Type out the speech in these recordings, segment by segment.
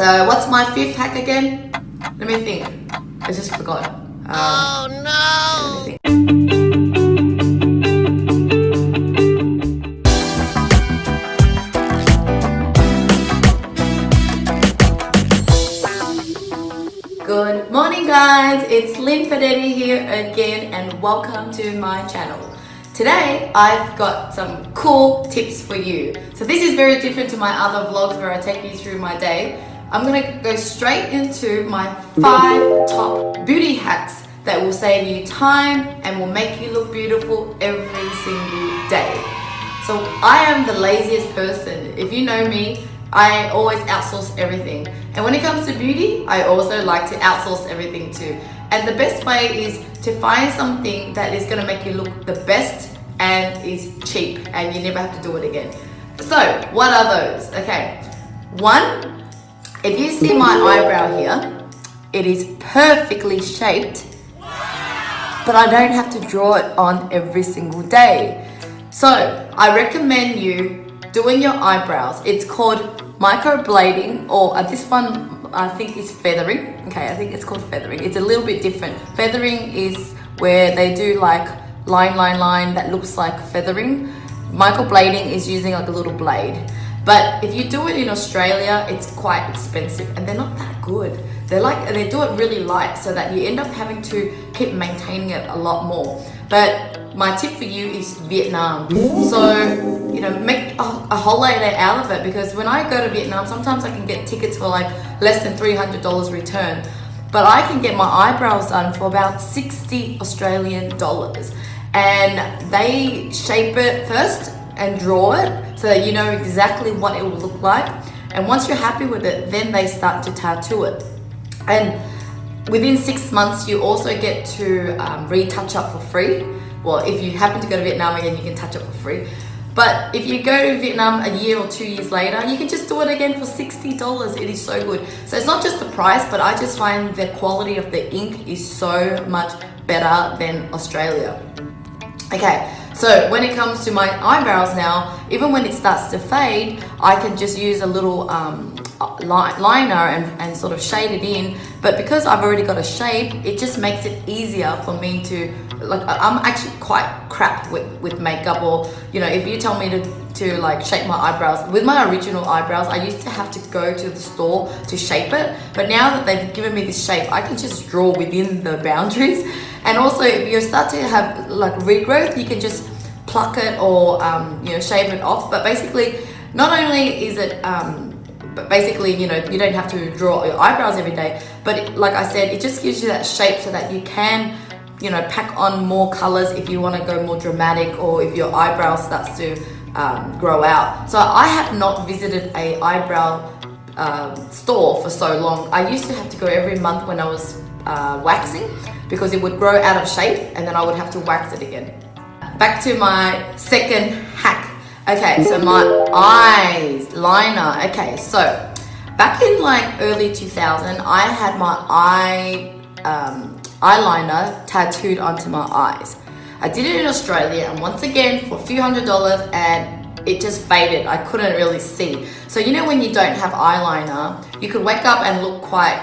So what's my fifth hack again? Let me think. I just forgot. Oh no! Let me think. Good morning guys, it's Lynn Fedeli here again and welcome to my channel. Today I've got some cool tips for you. So this is very different to my other vlogs where I take you through my day. I'm gonna go straight into my 5 top beauty hacks that will save you time and will make you look beautiful every single day. So I am the laziest person. If you know me, I always outsource everything. And when it comes to beauty, I also like to outsource everything too. And the best way is to find something that is gonna make you look the best and is cheap and you never have to do it again. So what are those? Okay, one, if you see my eyebrow here, it is perfectly shaped, but I don't have to draw it on every single day. So I recommend you doing your eyebrows. It's called microblading, or this one I think is feathering. Okay, I think it's called feathering. It's a little bit different. Feathering is where they do like line that looks like feathering. Microblading is using like a little blade. But if you do it in Australia, it's quite expensive and they're not that good. They do it really light so that you end up having to keep maintaining it a lot more. But my tip for you is Vietnam. So, you know, make a holiday out of it, because when I go to Vietnam, sometimes I can get tickets for like less than $300 return. But I can get my eyebrows done for about 60 Australian dollars. And they shape it first and draw it so that you know exactly what it will look like. And once you're happy with it, then they start to tattoo it. And within 6 months, you also get to retouch up for free. Well, if you happen to go to Vietnam again, you can touch up for free. But if you go to Vietnam a year or 2 years later, you can just do it again for $60. It is so good. So it's not just the price, but I just find the quality of the ink is so much better than Australia. Okay, so when it comes to my eyebrows now, even when it starts to fade, I can just use a little liner and sort of shade it in. But because I've already got a shape, it just makes it easier for me to, like, I'm actually quite crap with makeup, or, you know, if you tell me to like shape my eyebrows, with my original eyebrows, I used to have to go to the store to shape it. But now that they've given me this shape, I can just draw within the boundaries. And also, if you start to have like regrowth, you can just pluck it or you know, shave it off. But basically, not only is it but basically, you know, you don't have to draw your eyebrows every day, but like I said, it just gives you that shape so that you can, you know, pack on more colors if you want to go more dramatic, or if your eyebrow starts to grow out. So I have not visited a eyebrow store for so long. I used to have to go every month when I was waxing, because it would grow out of shape and then I would have to wax it again. Back to my second hack. Okay, so my eyes liner. Okay, so back in like early 2000, I had my eyeliner tattooed onto my eyes. I did it in Australia, and once again for a few $100s, and it just faded. I couldn't really see. So you know, when you don't have eyeliner, you could wake up and look quite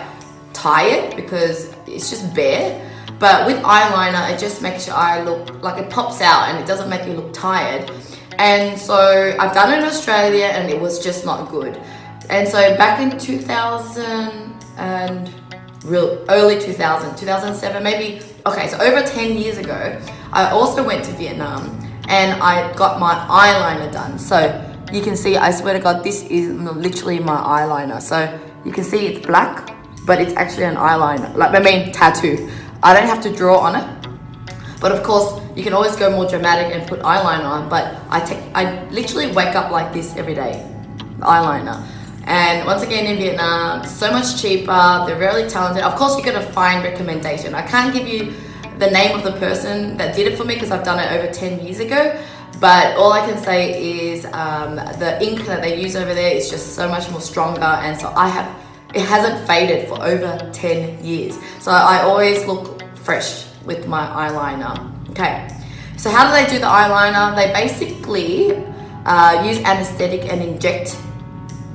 tired because it's just bare. But with eyeliner, it just makes your eye look like it pops out and it doesn't make you look tired. And so I've done it in Australia and it was just not good. And so back in 2000 and early 2007 maybe, okay, so over 10 years ago, I also went to Vietnam and I got my eyeliner done. So you can see, I swear to God, this is literally my eyeliner. So you can see it's black, but it's actually an eyeliner, like, I mean tattoo. I don't have to draw on it. But of course, you can always go more dramatic and put eyeliner on, but I literally wake up like this every day, eyeliner. And once again, in Vietnam, so much cheaper, they're really talented. Of course, you're gonna find recommendation. I can't give you the name of the person that did it for me because I've done it over 10 years ago, but all I can say is the ink that they use over there is just so much more stronger, and so it hasn't faded for over 10 years. So I always look fresh with my eyeliner. Okay, so how do they do the eyeliner? They basically use anesthetic and inject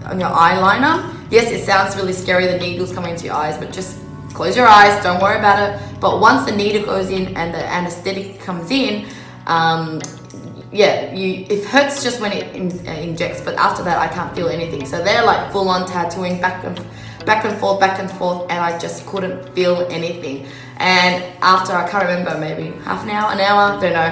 on your eyeliner. Yes, it sounds really scary, the needles coming into your eyes, but just close your eyes, don't worry about it. But once the needle goes in and the anesthetic comes in, it hurts just when it injects, but after that I can't feel anything. So they're like full on tattooing back and forth, and I just couldn't feel anything. And after, I can't remember, maybe half an hour, don't know.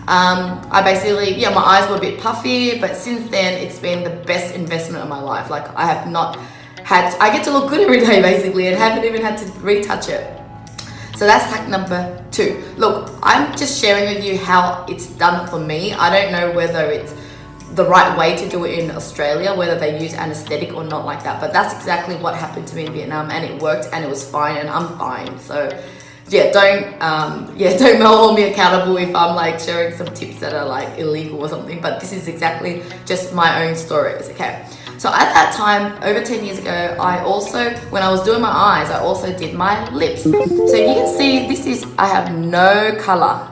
I basically, my eyes were a bit puffy, but since then it's been the best investment of my life. Like I get to look good every day basically, and haven't even had to retouch it. So that's hack number 2. Look, I'm just sharing with you how it's done for me. I don't know whether it's the right way to do it in Australia, whether they use anesthetic or not like that, but that's exactly what happened to me in Vietnam, and it worked, and it was fine, and I'm fine. So don't hold me accountable if I'm like sharing some tips that are like illegal or something, but this is exactly just my own stories, okay? So at that time, over 10 years ago, I also, when I was doing my eyes, I also did my lips. So you can see, I have no color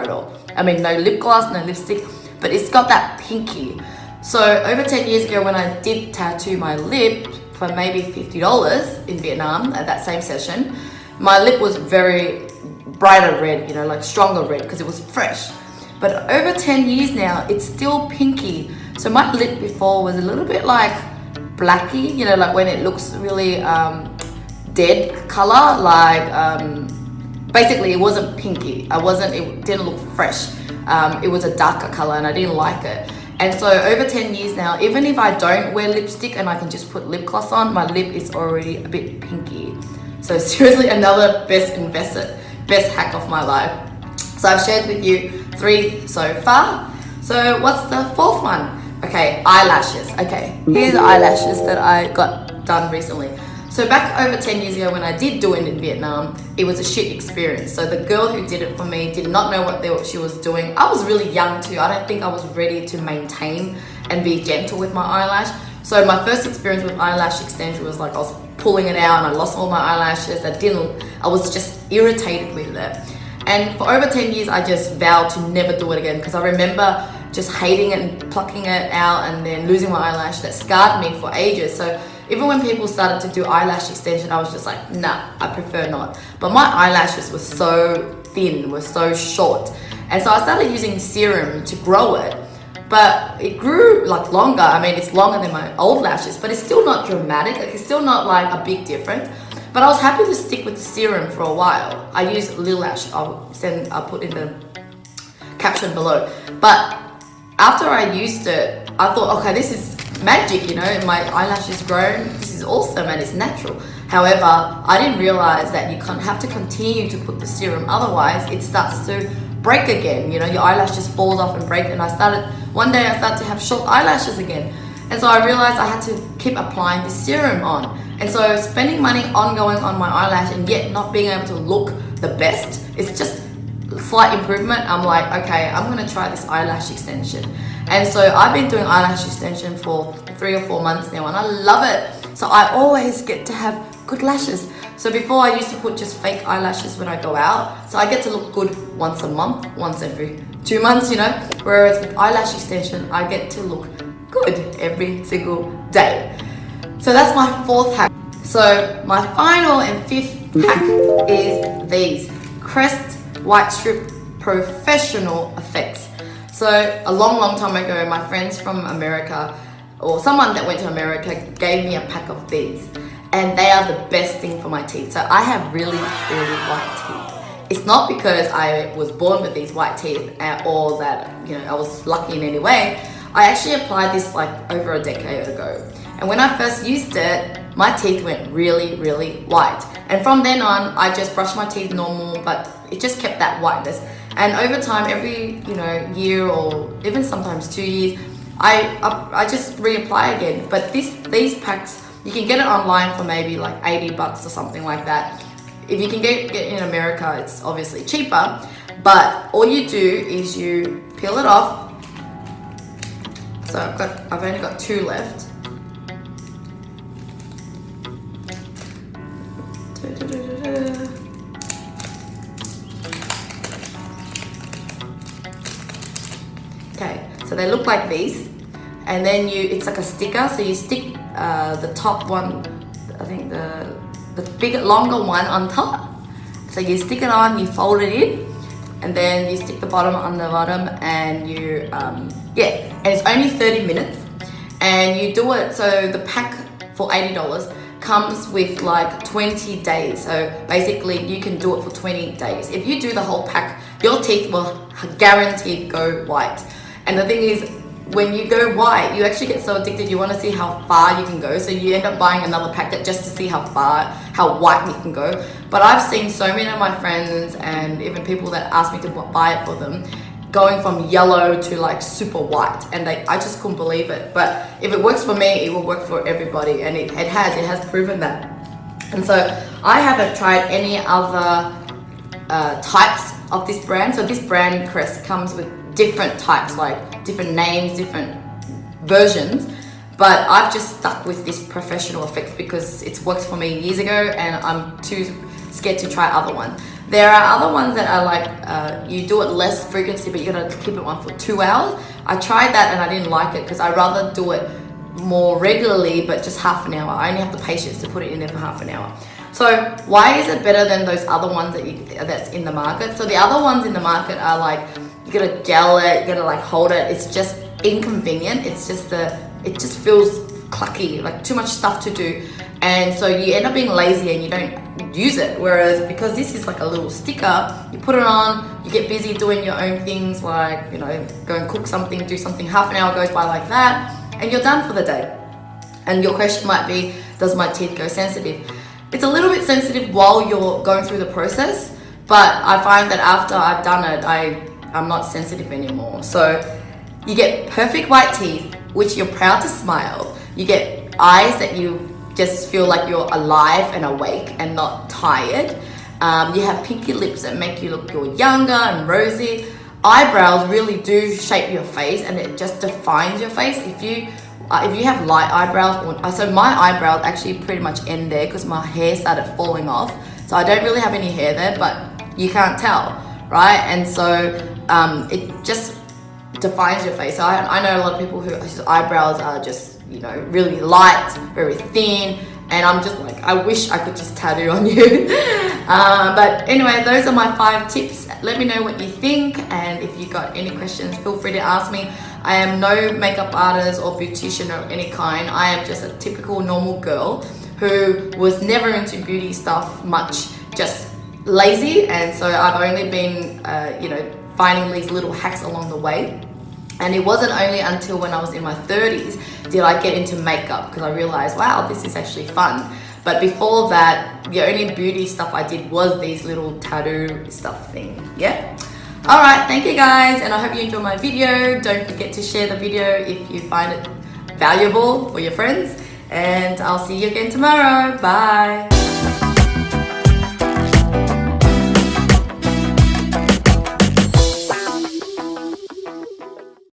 at all. I mean, no lip gloss, no lipstick, but it's got that pinky. So over 10 years ago, when I did tattoo my lip for maybe $50 in Vietnam at that same session, my lip was very brighter red, like stronger red, because it was fresh. But over 10 years now, it's still pinky. So my lip before was a little bit like blacky, like when it looks really dead color, like basically it wasn't pinky. It didn't look fresh. It was a darker color, and I didn't like it. And so over 10 years now, even if I don't wear lipstick and I can just put lip gloss on, my lip is already a bit pinky. So seriously, another best hack of my life. So I've shared with you 3 so far. So what's the 4th one? Okay, eyelashes. Okay, here's the eyelashes that I got done recently. So back over 10 years ago when I did do it in Vietnam, it was a shit experience. So the girl who did it for me did not know what she was doing. I was really young too. I don't think I was ready to maintain and be gentle with my eyelash. So my first experience with eyelash extension was like I was pulling it out and I lost all my eyelashes. I was just irritated with it. And for over 10 years, I just vowed to never do it again, because I remember just hating it and plucking it out and then losing my eyelash. That scarred me for ages. So even when people started to do eyelash extension, I was just like, nah, I prefer not. But my eyelashes were so thin, were so short. And so I started using serum to grow it. But it grew like longer. I mean, it's longer than my old lashes, but it's still not dramatic. Like, it's still not like a big difference. But I was happy to stick with the serum for a while. I use Lil Lash. I'll put in the caption below. But after I used it, I thought, okay, this is magic, my eyelash is grown. This is awesome and it's natural. However, I didn't realize that you have to continue to put the serum. Otherwise, it starts to break again. Your eyelash just falls off and breaks. And one day I started to have short eyelashes again. And so I realized I had to keep applying the serum on. And so spending money ongoing on my eyelash and yet not being able to look the best, it's just slight improvement. I'm like, okay, I'm gonna try this eyelash extension. And so I've been doing eyelash extension for 3 or 4 months now, and I love it. So I always get to have good lashes. So before I used to put just fake eyelashes when I go out. So I get to look good once a month, once every 2 months, Whereas with eyelash extension, I get to look good every single day. So that's my 4th hack. So my final and 5th hack is these Crest White Strip Professional Effects. So a long time ago, my friends from America, or someone that went to America, gave me a pack of these, and they are the best thing for my teeth. So I have really white teeth. It's not because I was born with these white teeth or that I was lucky in any way. I actually applied this like over a decade ago, and when I first used it, my teeth went really white. And from then on, I just brushed my teeth normal, but it just kept that whiteness. And over time, every year or even sometimes 2 years, I just reapply again. But these packs, you can get it online for maybe like $80 or something like that. If you can get in America, it's obviously cheaper. But all you do is you peel it off. So I've only got 2 left. Okay, so they look like these, and then it's like a sticker, so you stick the top one, I think the bigger, longer one on top. So you stick it on, you fold it in, and then you stick the bottom on the bottom, and you, and it's only 30 minutes. And you do it, so the pack for $80 comes with like 20 days. So basically you can do it for 20 days. If you do the whole pack, your teeth will guaranteed go white. And the thing is, when you go white, you actually get so addicted, you want to see how far you can go. So you end up buying another packet just to see how white you can go. But I've seen so many of my friends and even people that ask me to buy it for them, going from yellow to like super white, and I just couldn't believe it. But if it works for me, it will work for everybody, and it has proven that. And so I haven't tried any other types of this brand. So this brand, Crest, comes with different types, like different names, different versions, but I've just stuck with this professional effects because it's worked for me years ago, and I'm too scared to try other ones. There are other ones that are like, you do it less frequency, but you gotta keep it on for 2 hours. I tried that and I didn't like it because I rather do it more regularly, but just half an hour. I only have the patience to put it in there for half an hour. So why is it better than those other ones that's in the market? So the other ones in the market are like, you gotta gel it, you gotta like hold it. It's just inconvenient. It's just it just feels clucky, like too much stuff to do. And so you end up being lazy and you don't use it. Whereas because this is like a little sticker, you put it on, you get busy doing your own things, like, you know, go and cook something, do something, half an hour goes by like that, and you're done for the day. And your question might be, does my teeth go sensitive? It's a little bit sensitive while you're going through the process, but I find that after I've done it, I'm not sensitive anymore. So you get perfect white teeth, which you're proud to smile. You get eyes that you just feel like you're alive and awake and not tired. You have pinky lips that make you look younger and rosy. Eyebrows really do shape your face, and it just defines your face. If you have light eyebrows, so my eyebrows actually pretty much end there because my hair started falling off. So I don't really have any hair there, but you can't tell, right? And so it just defines your face. So I know a lot of people whose eyebrows are just, you know, really light, very thin, and I'm just like, I wish I could just tattoo on you. But anyway, those are my 5 tips. Let me know what you think, and if you got any questions, feel free to ask me. I am no makeup artist or beautician of any kind. I am just a typical normal girl who was never into beauty stuff much, just lazy, and so I've only been you know, finding these little hacks along the way. And it wasn't only until when I was in my 30s did I get into makeup, because I realized, wow, this is actually fun. But before that, the only beauty stuff I did was these little tattoo stuff thing. Yeah. All right, thank you guys, and I hope you enjoyed my video. Don't forget to share the video if you find it valuable for your friends, and I'll see you again tomorrow. Bye.